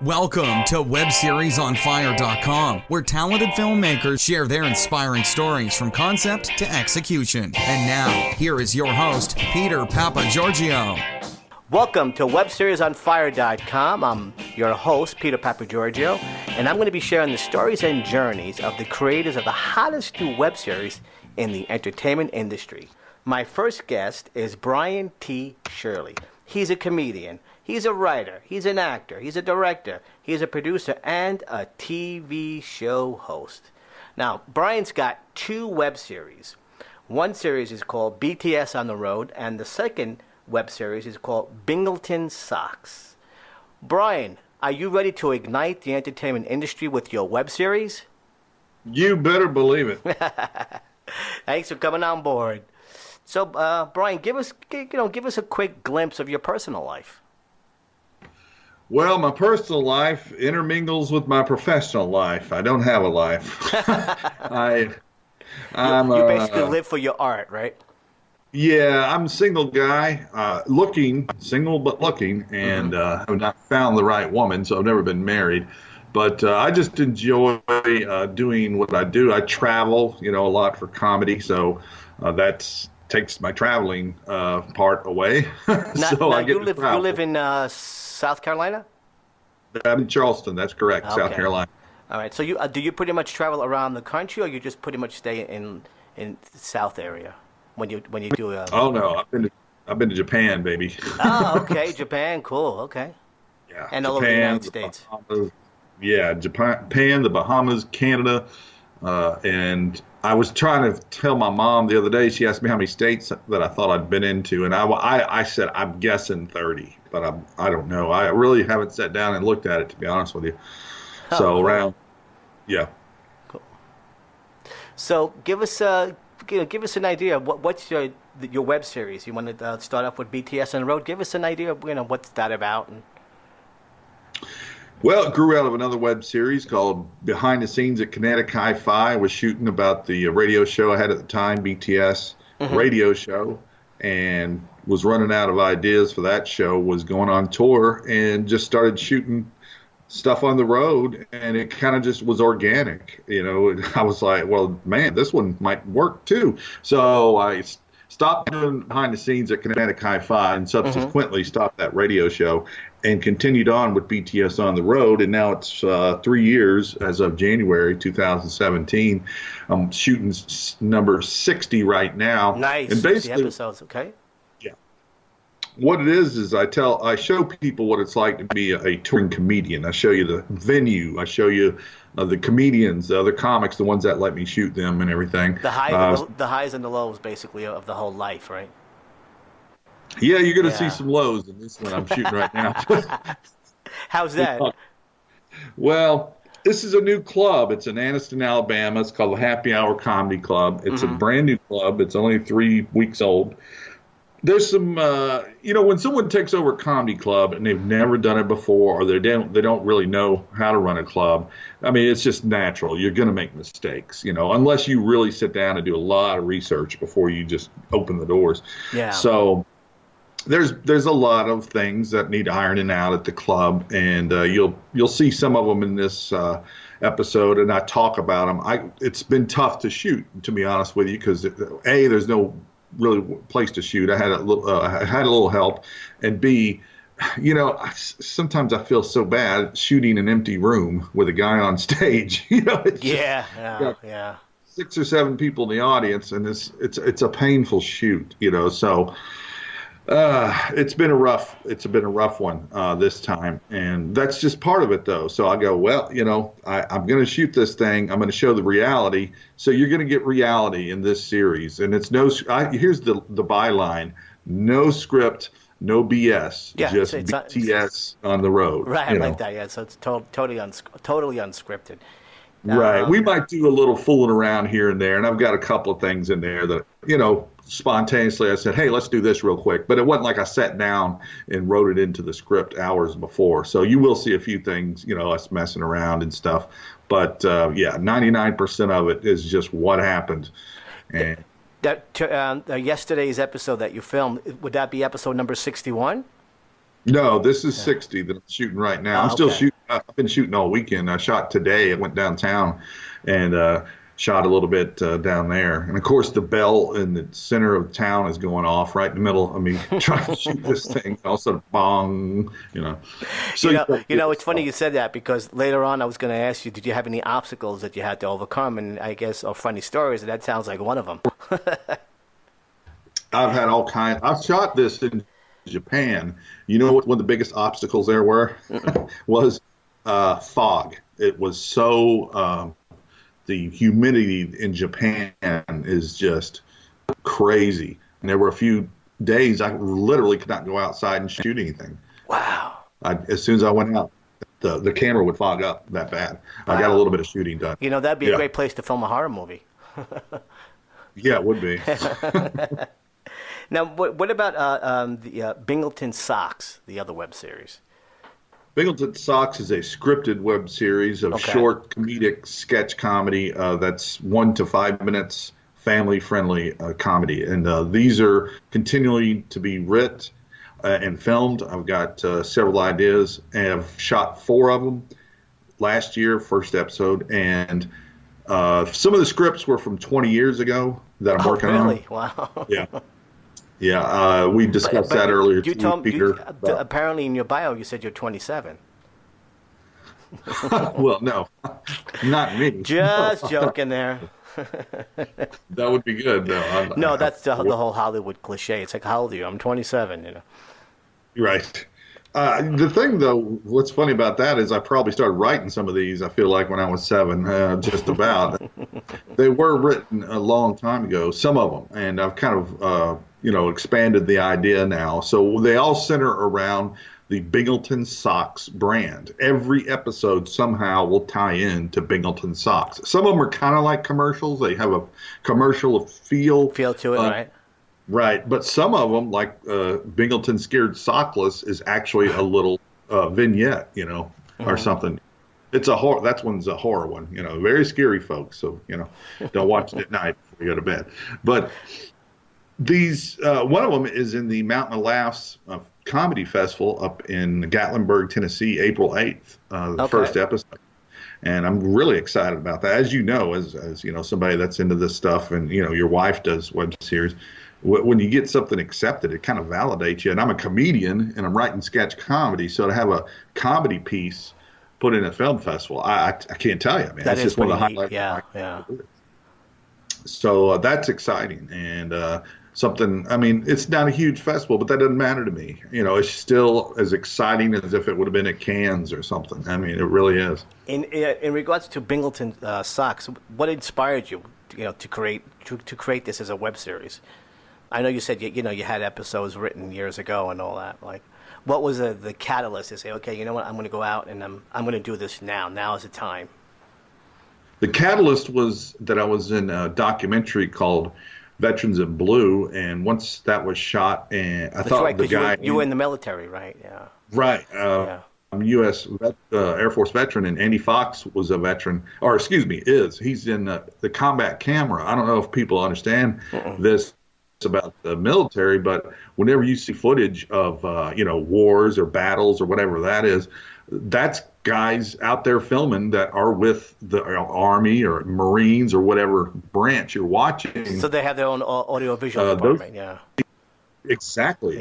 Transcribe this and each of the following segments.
Welcome to WebseriesOnFire.com, where talented filmmakers share their inspiring stories from concept to execution. And now, here is your host, Peter Papagiorgio. Welcome to WebseriesOnFire.com. I'm your host, Peter Papagiorgio, and I'm going to be sharing the stories and journeys of the creators of the hottest new web series in the entertainment industry. My first guest is Brian T Shirley. He's a comedian. He's a writer, he's an actor, he's a director, he's a producer, and a TV show host. Now, Brian's got two web series. One series is called BTS on the Road, and the second web series is called Bingleton Socks. Brian, are you ready to ignite the entertainment industry with your web series? You better believe it. Thanks for coming on board. So, Brian, give us a quick glimpse of your personal life. Well, my personal life intermingles with my professional life. I don't have a life. You basically live for your art, right? Yeah, I'm a single guy, single but looking, and I've not found the right woman, so I've never been married. But I just enjoy doing what I do. I travel, a lot for comedy, so that takes my traveling part away. You live in South Carolina? I'm in Charleston. That's correct, okay. South Carolina. All right. So do you pretty much travel around the country, or you just pretty much stay in the South area when you do? Oh no, I've been to Japan, baby. Oh, okay, Japan, cool. Okay. Yeah. And all over the United States. Japan, the Bahamas, Canada, and I was trying to tell my mom the other day. She asked me how many states that I thought I'd been into, and I said I'm guessing 30, but I don't know. I really haven't sat down and looked at it, to be honest with you. Cool. Yeah. Cool. So give us an idea of what's your web series. You want to start off with BTS on the Road? Give us an idea of what's that about. Well, it grew out of another web series called Behind the Scenes at Kinetic Hi-Fi. I was shooting about the radio show I had at the time, BTS radio show, and was running out of ideas for that show, was going on tour, and just started shooting stuff on the road, and it kind of just was organic. I was like, well, man, this one might work too. So I stopped doing Behind the Scenes at Kinetic Hi-Fi and subsequently stopped that radio show and continued on with BTS on the Road. And now it's 3 years as of January 2017. I'm shooting number 60 right now. Nice. And basically, episodes, okay. Yeah. What it is I show people what it's like to be a touring comedian. I show you the venue. I show you the comedians, the other comics, the ones that let me shoot them and everything. The highs and the lows, basically, of the whole life, right? Yeah, you're going to see some lows in this one I'm shooting right now. How's that? Well, this is a new club. It's in Anniston, Alabama. It's called the Happy Hour Comedy Club. It's a brand new club. It's only 3 weeks old. There's some, when someone takes over a comedy club and they've never done it before, or they don't really know how to run a club, I mean, it's just natural. You're going to make mistakes, unless you really sit down and do a lot of research before you just open the doors. Yeah. So there's a lot of things that need ironing out at the club, and you'll see some of them in this episode, and I talk about them. It's been tough to shoot, to be honest with you, because there's no really place to shoot. I had a little help, and B, sometimes I feel so bad shooting an empty room with a guy on stage. Yeah. 6 or 7 people in the audience, and it's a painful shoot. So. It's been a rough one this time, and that's just part of it, though. So I go, well, I'm going to shoot this thing. I'm going to show the reality. So you're going to get reality in this series, and it's here's the byline: no script, no BS, just BTS on the road. Right, I like that. Yeah, so it's totally unscripted. Right. We might do a little fooling around here and there, and I've got a couple of things in there that, spontaneously I said, hey, let's do this real quick. But it wasn't like I sat down and wrote it into the script hours before. So you will see a few things, us messing around and stuff. But, 99% of it is just what happened. And yesterday's episode that you filmed, would that be episode number 61? No, this is 60 that I'm shooting right now. I'm still Okay. shooting. I've been shooting all weekend. I shot today. I went downtown and shot a little bit down there. And of course, the bell in the center of town is going off right in the middle. I mean, trying to shoot this thing, also bong, you know. So It's funny you said that because later on I was going to ask you, did you have any obstacles that you had to overcome? And I guess, or funny stories, and that sounds like one of them. I've had all kinds. I've shot this in Japan. You know what one of the biggest obstacles there were? Was fog. It was so the humidity in Japan is just crazy. And there were a few days I literally could not go outside and shoot anything. Wow. As soon as I went out, the camera would fog up that bad. Wow. I got a little bit of shooting done. That'd be a great place to film a horror movie. Yeah, it would be. Now, what about the Bingleton Socks, the other web series? Bingleton Socks is a scripted web series of short comedic sketch comedy that's 1 to 5 minutes, family-friendly comedy. And these are continually to be writ and filmed. I've got several ideas, and I've shot 4 of them last year, first episode. And some of the scripts were from 20 years ago that I'm working on. Really? Wow. Yeah. Yeah, we discussed that earlier. You told me, apparently in your bio you said you're 27. Well, no, not me. Just joking there. That would be good. No, that's the whole Hollywood cliche. It's like, how old are you? I'm 27, Right. The thing, though, what's funny about that is I probably started writing some of these, I feel like, when I was 7, just about. They were written a long time ago, some of them, and I've kind of, expanded the idea now. So they all center around the Bingleton Socks brand. Every episode somehow will tie in to Bingleton Socks. Some of them are kind of like commercials. They have a commercial feel to it, right? Right, but some of them, like Bingleton Scared Sockless, is actually a little vignette, or something. It's a horror. That one's a horror one, very scary, folks. So don't watch it at night before you go to bed. But these, one of them is in the Mountain of Laughs Comedy Festival up in Gatlinburg, Tennessee, April 8th, the first episode. And I'm really excited about that. As you know, as somebody that's into this stuff, and your wife does web series. When you get something accepted, it kind of validates you. And I'm a comedian, and I'm writing sketch comedy, so to have a comedy piece put in a film festival, I can't tell you, man. That it's is just one of the neat. highlights. Yeah. So that's exciting, and something. I mean, it's not a huge festival, but that doesn't matter to me. It's still as exciting as if it would have been at Cannes or something. I mean, it really is. In regards to Bingleton Socks, what inspired you, to create this as a web series? I know you said you had episodes written years ago and all that. Like, what was the catalyst to say, okay, you know what, I'm going to go out and I'm going to do this now. Now is the time. The catalyst was that I was in a documentary called Veterans in Blue, and once that was shot, and I thought the guy you were in the military, right? Yeah. Right. I'm a U.S. Air Force veteran, and Andy Fox was a veteran, or excuse me, he's in the combat camera. I don't know if people understand this about the military, but whenever you see footage of wars or battles or whatever that is, that's guys out there filming that are with the Army or Marines or whatever branch you're watching. So they have their own audiovisual department. Exactly.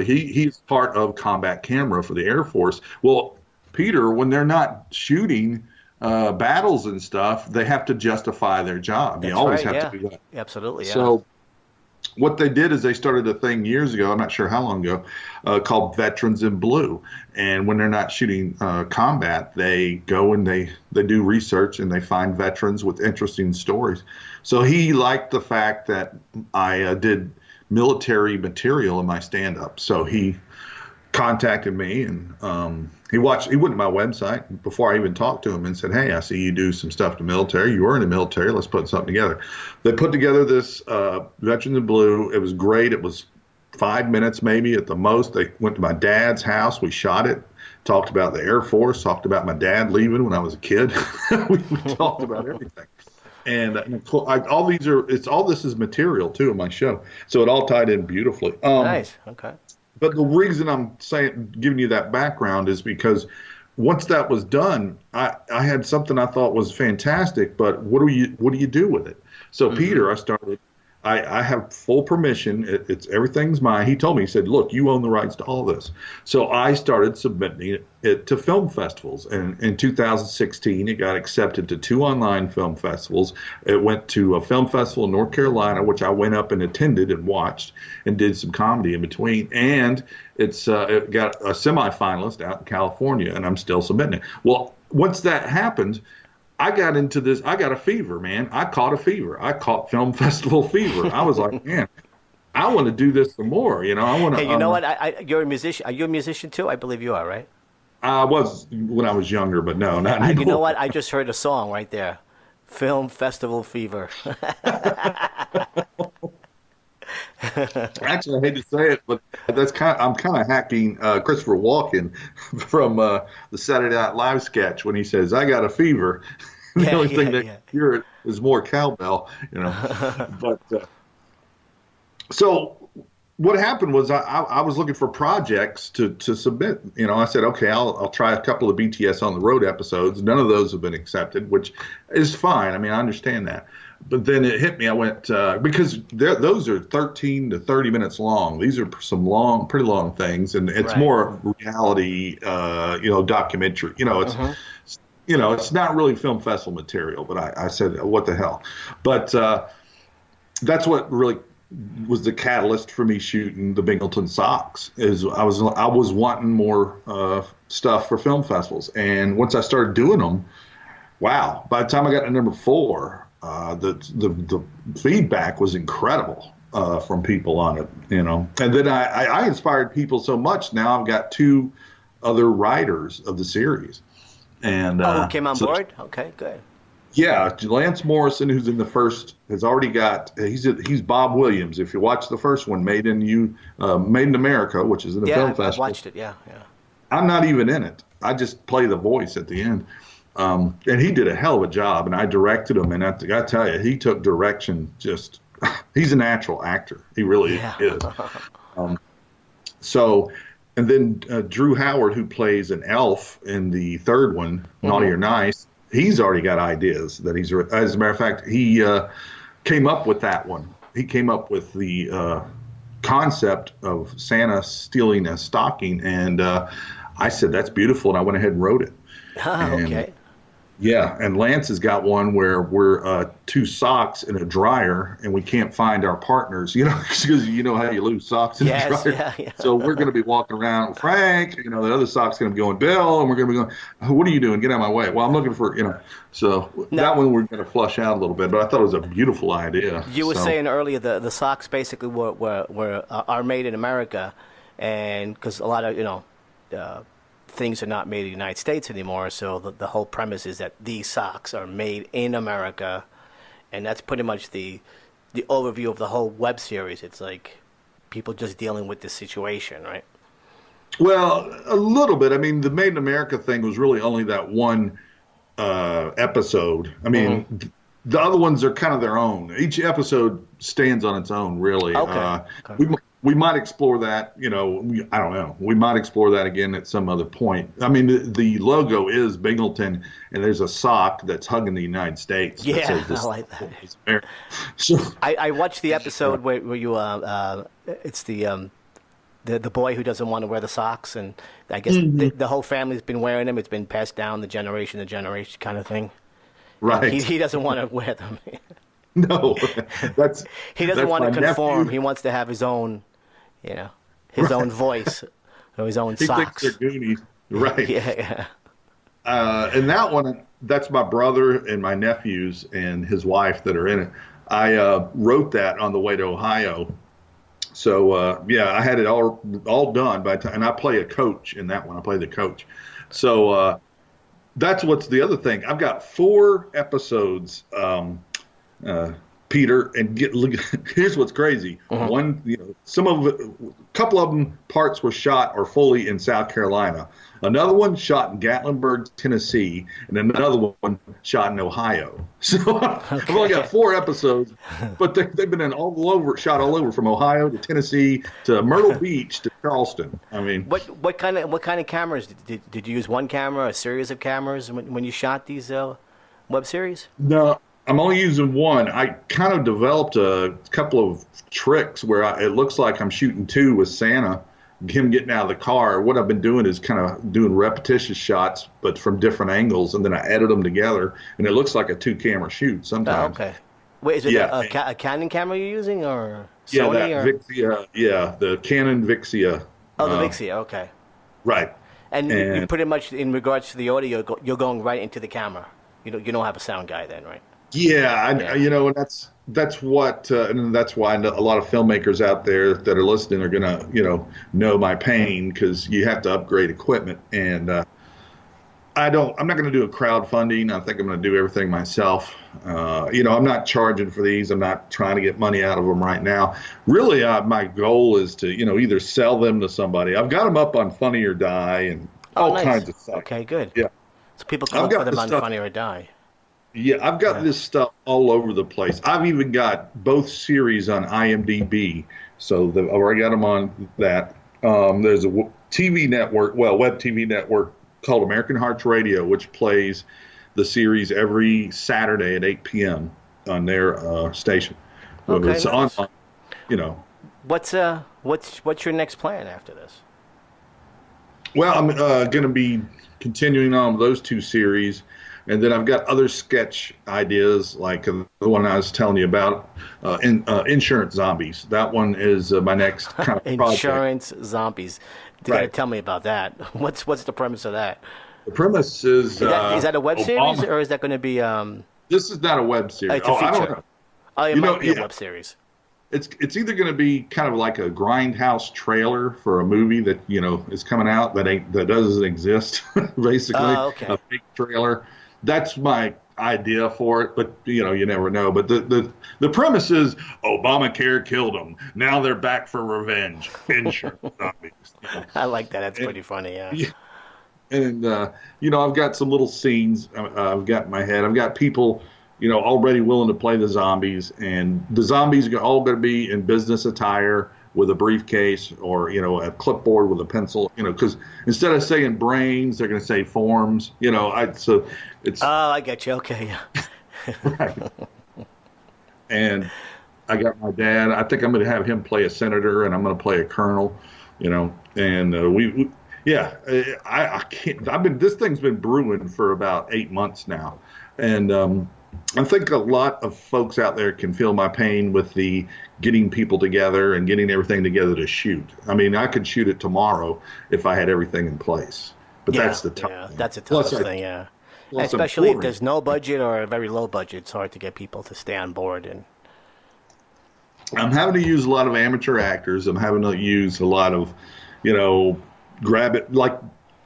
He's part of combat camera for the Air Force. Well, Peter, when they're not shooting battles and stuff, they have to justify their job. That's you always right, have to do that. Absolutely. Yeah. So what they did is they started a thing years ago, I'm not sure how long ago, called Veterans in Blue. And when they're not shooting combat, they go and they do research and they find veterans with interesting stories. So he liked the fact that I did military material in my stand-up. So he contacted me, and he went to my website before I even talked to him and said, hey, I see you do some stuff to military. You were in the military. Let's put something together. They put together this Veterans in Blue. It was great. It was 5 minutes maybe at the most. They went to my dad's house. We shot it, talked about the Air Force, talked about my dad leaving when I was a kid. we talked about everything. And all this is material too in my show. So it all tied in beautifully. Nice. Okay. But the reason I'm giving you that background is because once that was done, I had something I thought was fantastic, but what do you do with it? So Peter, I have full permission. It's everything's mine. He told me, he said, look, you own the rights to all this. So I started submitting it to film festivals. And in 2016, it got accepted to 2 online film festivals. It went to a film festival in North Carolina, which I went up and attended and watched and did some comedy in between. And it got a semifinalist out in California, and I'm still submitting it. Well, once that happened, I got into this. I got a fever, man. I caught a fever. I caught film festival fever. I was like, man, I want to do this some more. I want to. Hey, you know what? You're a musician. Are you a musician too? I believe you are, right? I was when I was younger, but no, not anymore. You know what? I just heard a song right there. Film festival fever. Actually, I hate to say it, but I'm kind of hacking Christopher Walken from the Saturday Night Live sketch when he says, "I got a fever." The only thing that you hear it is more cowbell, But so what happened was I was looking for projects to submit. I said, okay, I'll try a couple of BTS on the road episodes. None of those have been accepted, which is fine. I mean, I understand that. But then it hit me. I went because those are 13 to 30 minutes long. These are some pretty long things, and it's more reality, documentary. It's not really film festival material. But I said, what the hell? But that's what really was the catalyst for me shooting the Bingleton socks. Is I was wanting more stuff for film festivals, and once I started doing them, wow! By the time I got to number 4. The feedback was incredible from people on it, and then I inspired people so much. Now I've got 2 other writers of the series, and who came on board? Okay, good. Yeah, Lance Morrison, who's in the first, has already got. He's Bob Williams. If you watch the first one, Made in America, which is in the film festival. I watched it. Yeah. I'm not even in it. I just play the voice at the end. And he did a hell of a job, and I directed him. And I tell you, he took direction. He's a natural actor. He really is. And then Drew Howard, who plays an elf in the third one, Naughty or Nice, he's already got ideas that as a matter of fact, he came up with that one. He came up with the concept of Santa stealing a stocking, and I said, that's beautiful, and I went ahead and wrote it. Okay. Yeah, and Lance has got one where we're 2 socks in a dryer, and we can't find our partners, because you know how you lose socks in a dryer. Yeah. So we're going to be walking around, Frank, the other sock's going to be going, Bill, and we're going to be going, what are you doing? Get out of my way. Well, I'm looking for, so that one we're going to flush out a little bit, but I thought it was a beautiful idea. You were saying earlier the socks basically are made in America, and because a lot of, things are not made in the United States anymore, so the whole premise is that these socks are made in America, and that's pretty much the overview of the whole web series. It's like people just dealing with this situation, right? Well, a little bit. I mean, the Made in America thing was really only that one episode. I mean, the other ones are kind of their own. Each episode stands on its own, really. Okay. We might explore that, I don't know. We might explore that again at some other point. I mean, the logo is Bingleton, and there's a sock that's hugging the United States. Yeah, I like that. So, I watched the episode where you, it's the boy who doesn't want to wear the socks, and I guess the whole family's been wearing them. It's been passed down the generation to generation kind of thing. Right. He doesn't want to wear them. No, he doesn't want to conform. Nephew. He wants to have his own, his own voice, or his own socks. He thinks they're Goonies, right? Yeah. And that one, that's my brother and my nephews and his wife that are in it. I wrote that on the way to Ohio. So I had it all done by the time, and I play a coach in that one. I play the coach. So that's what's the other thing. I've got 4 episodes Peter, and look. Here's what's crazy. One, a couple of them parts were shot or fully in South Carolina. Another one shot in Gatlinburg, Tennessee, and another one shot in Ohio. So I've only got 4 episodes, but they've been shot all over, from Ohio to Tennessee to Myrtle Beach to Charleston. I mean, what kind of cameras did you use? One camera, a series of cameras when you shot these web series? No, I'm only using one. I kind of developed a couple of tricks where it looks like I'm shooting 2 with Santa, him getting out of the car. What I've been doing is kind of doing repetitious shots, but from different angles, and then I edit them together, and it looks like a 2-camera shoot sometimes. Oh, okay. Wait, is it a Canon camera you're using, or Sony? Yeah, Vixia, the Canon Vixia. Oh, the Vixia, okay. Right. And you pretty much, in regards to the audio, you're going right into the camera. You don't have a sound guy then, right? Yeah, and that's what, and that's why a lot of filmmakers out there that are listening are gonna, know my pain, because you have to upgrade equipment, and I'm not gonna do a crowdfunding. I think I'm gonna do everything myself. I'm not charging for these. I'm not trying to get money out of them right now. Really, my goal is to, either sell them to somebody. I've got them up on Funny or Die and all kinds of stuff. Okay, good. Yeah. So people can look for them on Funny or Die. Yeah, I've got this stuff all over the place. I've even got both series on IMDb, so I've already got them on that. There's a TV network, web TV network called American Hearts Radio, which plays the series every Saturday at 8 p.m. on their station. Okay, it's nice. on, What's your next plan after this? Well, I'm going to be continuing on with those 2 series. And then I've got other sketch ideas, like the one I was telling you about, Insurance Zombies. That one is my next kind of project. Insurance Zombies. You got to tell me about that. What's the premise of that? The premise is that a web series, or is that going to be? This is not a web series. It's a feature. I don't know. Oh, it might be a web series. It's either going to be kind of like a grindhouse trailer for a movie that is coming out that doesn't exist, basically. Oh, okay. A fake trailer. That's my idea for it, but you never know. But the premise is Obamacare killed them. Now they're back for revenge. Insurance Zombies. I like that. That's pretty funny. Yeah. And I've got some little scenes I've got in my head. I've got people already willing to play the zombies, and the zombies are all going to be in business attire with a briefcase or a clipboard with a pencil, because instead of saying brains, they're going to say forms. So it's. Oh, I get you. Okay, yeah. Right. And I got my dad. I think I'm going to have him play a senator, and I'm going to play a colonel. And I can't. This thing's been brewing for about 8 months now, and I think a lot of folks out there can feel my pain with the getting people together and getting everything together to shoot. I mean, I could shoot it tomorrow if I had everything in place. But that's the tough thing. That's a tough thing, yeah. Especially if there's no budget or a very low budget, it's hard to get people to stay on board. And I'm having to use a lot of amateur actors. I'm having to use a lot of, grab it. Like,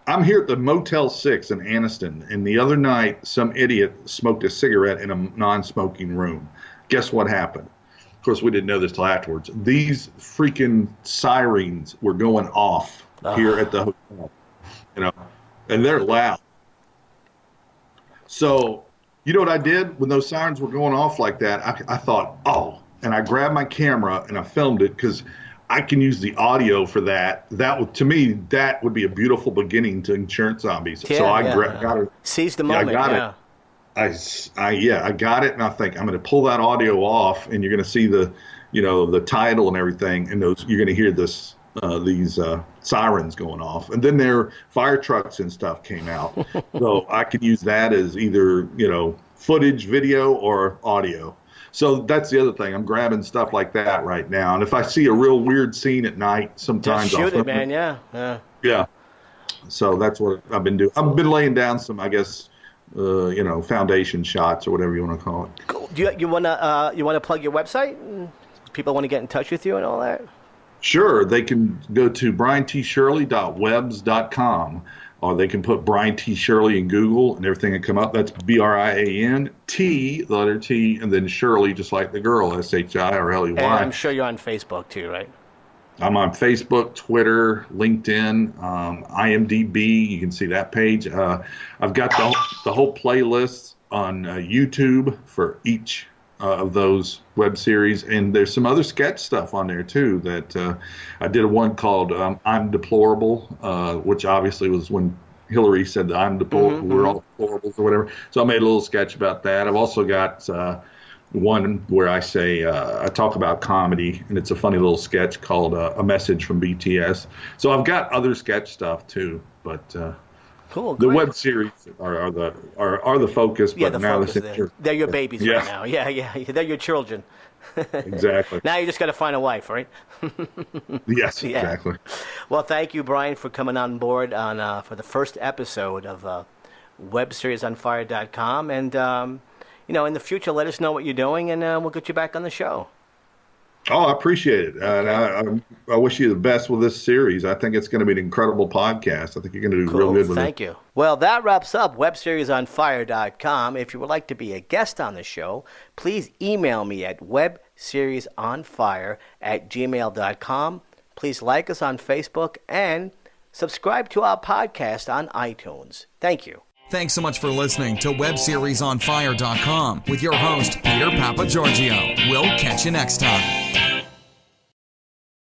I'm here at the Motel 6 in Anniston, and the other night, some idiot smoked a cigarette in a non-smoking room. Guess what happened? Of course, we didn't know this till afterwards. These freaking sirens were going off here at the hotel, and they're loud. So, you know what I did when those sirens were going off like that? I thought, and I grabbed my camera and I filmed it, because I can use the audio for that. To me, that would be a beautiful beginning to Insurance Zombies. Yeah, so I got it. Seize the moment. I got it. I got it, and I think I'm going to pull that audio off, and you're going to see the title and everything, and you're going to hear these sirens going off, and then their fire trucks and stuff came out. So I could use that as either footage, video, or audio. So that's the other thing. I'm grabbing stuff like that right now. And if I see a real weird scene at night, sometimes I'll shoot it, man. Yeah. So that's what I've been doing. I've been laying down some, I guess, foundation shots or whatever you want to call it. Cool. Do you want to plug your website? People want to get in touch with you and all that? Sure. They can go to brianTshirley.webs.com. or they can put Brian T Shirley in Google and everything will come up. That's Brian T, the letter T, and then Shirley, just like the girl, Shirley. And I'm sure you're on Facebook too, right? I'm on Facebook, Twitter, LinkedIn, IMDb. You can see that page. I've got the whole playlist on YouTube for each of those web series, and there's some other sketch stuff on there too. That I did one called "I'm Deplorable," which obviously was when Hillary said that I'm deplorable. We're all deplorables or whatever. So I made a little sketch about that. I've also got one where I say I talk about comedy, and it's a funny little sketch called "A Message from BTS." So I've got other sketch stuff too, but cool. The great. web series are the focus. Yeah, but the now focus. They're your babies right now. Yeah. They're your children. Exactly. Now you just got to find a wife, right? Yes, Yeah. exactly. Well, thank you, Brian, for coming on board for the first episode of WebseriesOnFire.com. And, in the future, let us know what you're doing, and we'll get you back on the show. Oh, I appreciate it. And I wish you the best with this series. I think it's going to be an incredible podcast. I think you're going to do real good with it. Thank you. Well, that wraps up WebseriesOnFire.com. If you would like to be a guest on the show, please email me at webseriesonfire@gmail.com. Please like us on Facebook and subscribe to our podcast on iTunes. Thank you. Thanks so much for listening to WebseriesOnFire.com with your host, Peter Papagiorgio. We'll catch you next time.